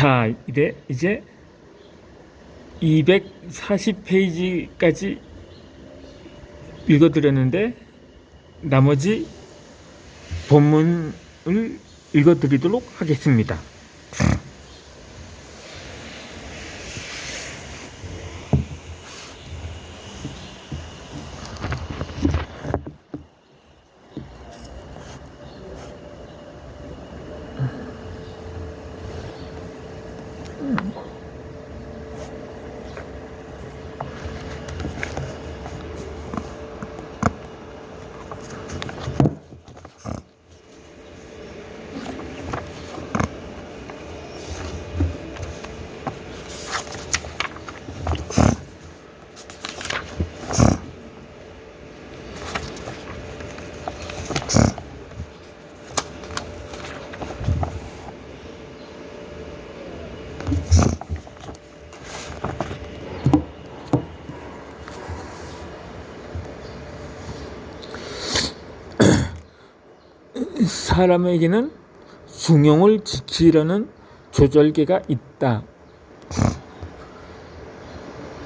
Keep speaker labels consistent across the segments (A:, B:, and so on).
A: 자, 이제 240페이지까지 읽어드렸는데 나머지 본문을 읽어드리도록 하겠습니다. 사람에게는 중용을 지키려는 조절계가 있다.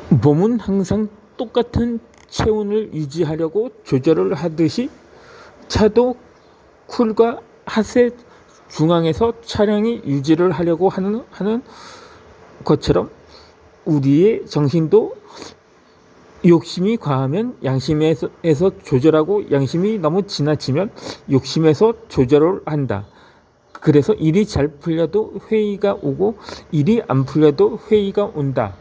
A: 몸은 항상 똑같은 체온을 유지하려고 조절을 하듯이 차도 쿨과 핫의 중앙에서 차량이 유지를 하려고 하는 것처럼 우리의 정신도 욕심이 과하면 양심에서 조절하고 양심이 너무 지나치면 욕심에서 조절을 한다. 그래서 일이 잘 풀려도 회의가 오고 일이 안 풀려도 회의가 온다.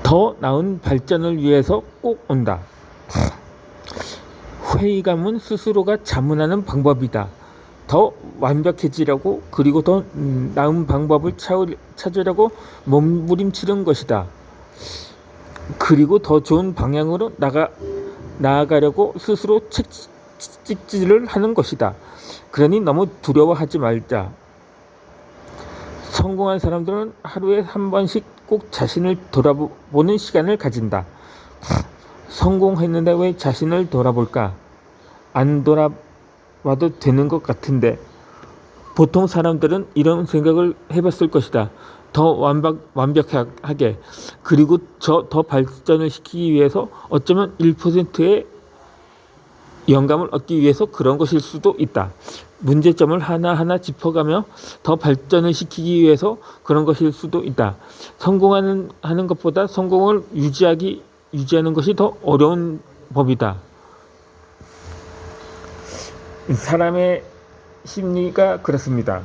A: 더 나은 발전을 위해서 꼭 온다. 회의감은 스스로가 자문하는 방법이다. 더 완벽해지려고 그리고 더 나은 방법을 찾으려고 몸부림치는 것이다. 그리고 더 좋은 방향으로 나아가려고 스스로 채찍질을 하는 것이다. 그러니 너무 두려워하지 말자. 성공한 사람들은 하루에 한 번씩 꼭 자신을 돌아보는 시간을 가진다. 성공했는데 왜 자신을 돌아볼까? 안 돌아봐도 되는 것 같은데. 보통 사람들은 이런 생각을 해봤을 것이다. 더 완벽하게 그리고 더 발전을 시키기 위해서 어쩌면 1%의 영감을 얻기 위해서 그런 것일 수도 있다. 문제점을 하나하나 짚어가며 더 발전을 시키기 위해서 그런 것일 수도 있다. 성공하는 것보다 성공을 유지하는 것이 더 어려운 법이다. 사람의 심리가 그렇습니다.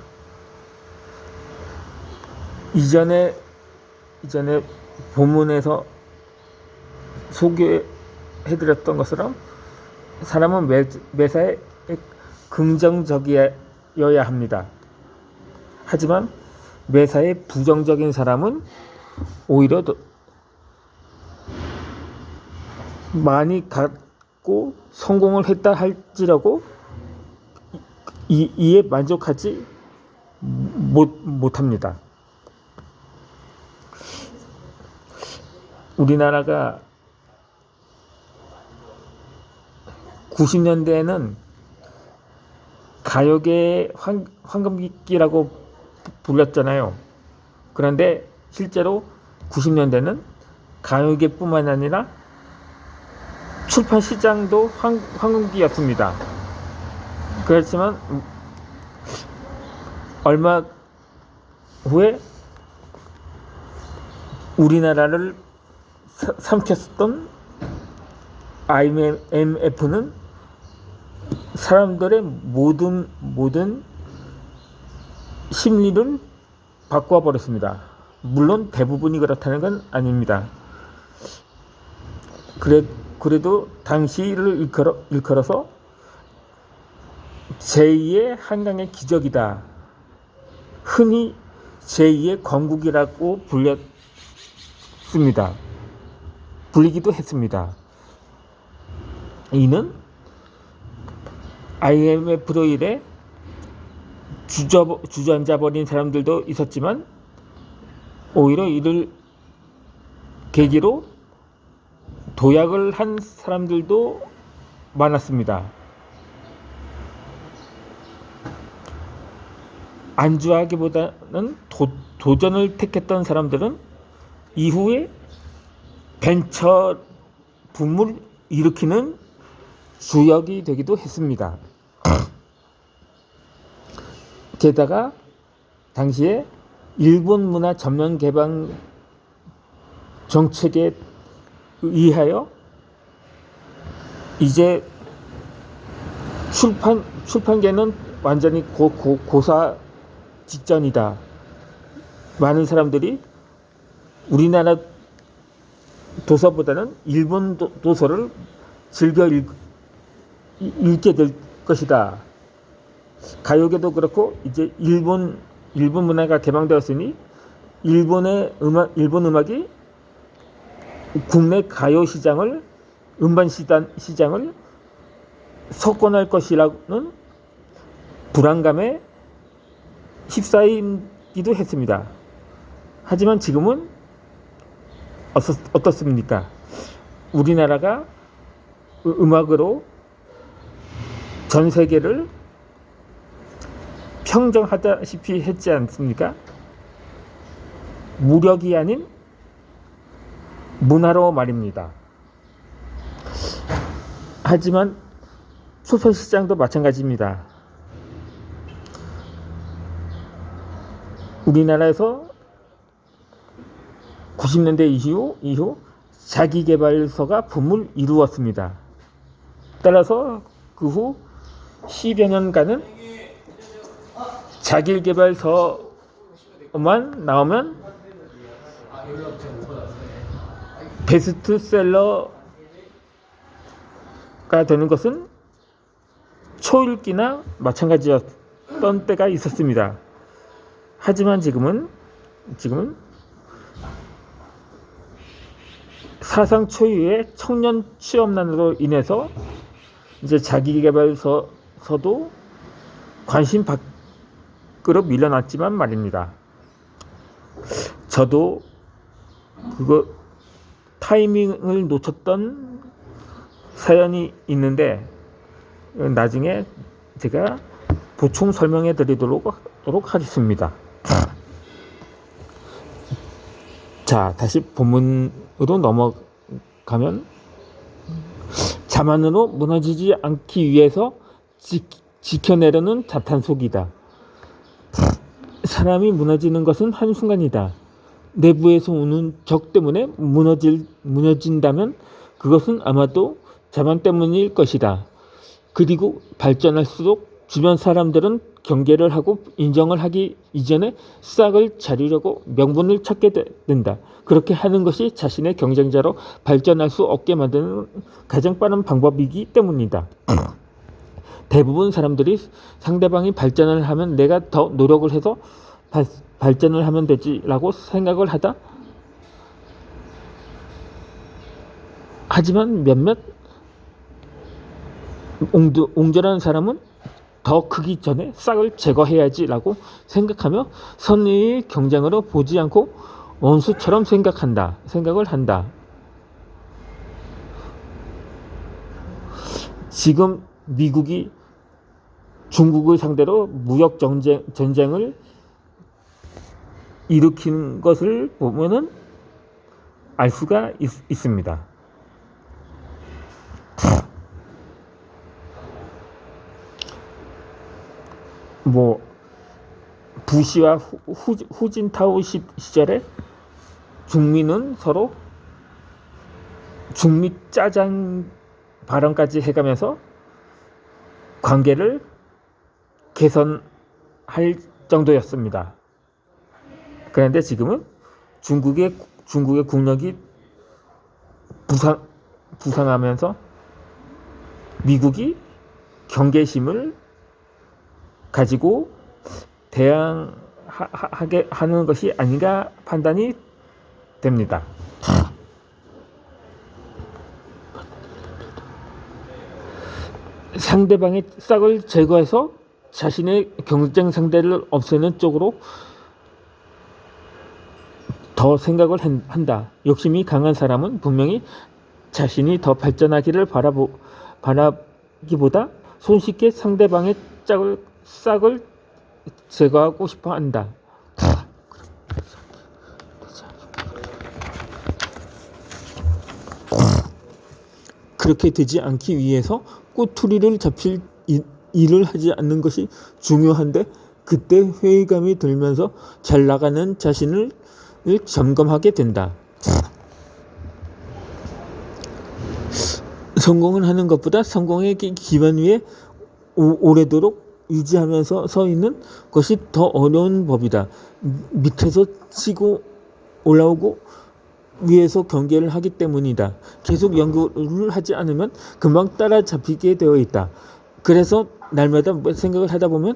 A: 이전에 본문에서 소개해드렸던 것처럼 사람은 매사에 긍정적이어야 합니다. 하지만 매사에 부정적인 사람은 오히려 더 많이 갖고 성공을 했다 할지라도 이에 만족하지 못합니다. 우리나라가 90년대에는 가요계의 황금기라고 불렸잖아요. 그런데 실제로 90년대는 가요계뿐만 아니라 출판시장도 황금기였습니다. 그렇지만 얼마 후에 우리나라를 삼켰었던 IMF는 사람들의 모든 심리를 바꿔 버렸습니다. 물론 대부분이 그렇다는 건 아닙니다. 그래도 당시를 일컬어서 제2의 한강의 기적이다. 흔히 제2의 건국이라고 불리기도 했습니다. 이는 IMF로 인해 주저앉아 버린 사람들도 있었지만 오히려 이를 계기로 도약을 한 사람들도 많았습니다. 안주하기보다는 도전을 택했던 사람들은 이후에 벤처 붐을 일으키는 주역이 되기도 했습니다. 게다가 당시에 일본 문화 전면 개방 정책에 의하여 이제 출판계는 완전히 고사 직전이다. 많은 사람들이 우리나라 도서보다는 일본 도서를 즐겨 읽게 될 것이다. 가요계도 그렇고 이제 일본 문화가 개방되었으니 일본 음악이 국내 가요 시장을 음반 시장을 석권할 것이라는 불안감에 휩싸이기도 했습니다. 하지만 지금은 어떻습니까? 우리나라가 음악으로 전 세계를 평정하다시피 했지 않습니까? 무력이 아닌 문화로 말입니다. 하지만 소설 시장도 마찬가지입니다. 우리나라에서 90년대 이후 자기계발서가 붐을 이루었습니다. 따라서 그 후 10여 년간은 자기계발서만 나오면 베스트셀러가 되는 것은 초읽기나 마찬가지였던 때가 있었습니다. 하지만 지금은 사상 초유의 청년 취업난으로 인해서 이제 자기계발서도 관심 밖으로 밀려났지만 말입니다. 저도 그거 타이밍을 놓쳤던 사연이 있는데 나중에 제가 보충 설명해 드리도록 하겠습니다. 자, 다시 본문으로 넘어가면 자만으로 무너지지 않기 위해서 지켜내려는 자탄속이다. 사람이 무너지는 것은 한순간이다. 내부에서 오는 적 때문에 무너진다면 그것은 아마도 자만 때문일 것이다. 그리고 발전할수록 주변 사람들은 경계를 하고 인정을 하기 이전에 싹을 자르려고 명분을 찾게 된다. 그렇게 하는 것이 자신의 경쟁자로 발전할 수 없게 만드는 가장 빠른 방법이기 때문이다. 대부분 사람들이 상대방이 발전을 하면 내가 더 노력을 해서 발전을 하면 되지라고 생각을 하다. 하지만 몇몇 옹졸한 사람은 더 크기 전에 싹을 제거해야지라고 생각하며 선의의 경쟁으로 보지 않고 원수처럼 생각을 한다. 지금 미국이 중국을 상대로 무역 전쟁을 일으키는 것을 보면은 알 수가 있습니다. 부시와 후진타오 시절에 중미는 서로 중미 짜장 발언까지 해가면서 관계를 개선할 정도였습니다. 그런데 지금은 중국의 국력이 부상하면서 미국이 경계심을 가지고 대항하게 하는 것이 아닌가 판단이 됩니다. 상대방의 싹을 제거해서 자신의 경쟁 상대를 없애는 쪽으로 더 생각을 한다. 욕심이 강한 사람은 분명히 자신이 더 발전하기를 바라기보다 손쉽게 상대방의 싹을 제거하고 싶어 한다. 그렇게 되지 않기 위해서 꼬투리를 잡힐 일을 하지 않는 것이 중요한데, 그때 회의감이 들면서 잘 나가는 자신을 점검하게 된다. 성공을 하는 것보다 성공의 기반 위에 오래도록 유지하면서 서 있는 것이 더 어려운 법이다. 밑에서 치고 올라오고 위에서 경계를 하기 때문이다. 계속 연구를 하지 않으면 금방 따라잡히게 되어 있다. 그래서 날마다 생각을 하다 보면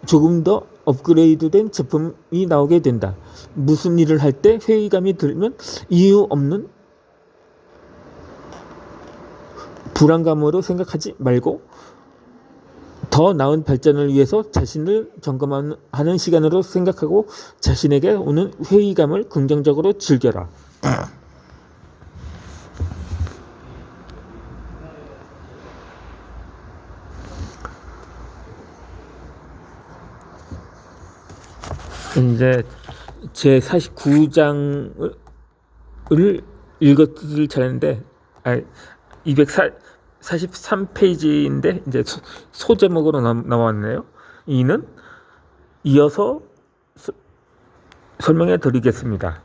A: 조금 더 업그레이드된 제품이 나오게 된다. 무슨 일을 할 때 회의감이 들면 이유 없는 불안감으로 생각하지 말고 더 나은 발전을 위해서 자신을 점검하는 시간으로 생각하고 자신에게 오는 회의감을 긍정적으로 즐겨라. 이제 제 49장을 읽었을 차례인데, 243페이지인데 이제 소제목으로 나왔네요. 이는 이어서 설명해 드리겠습니다.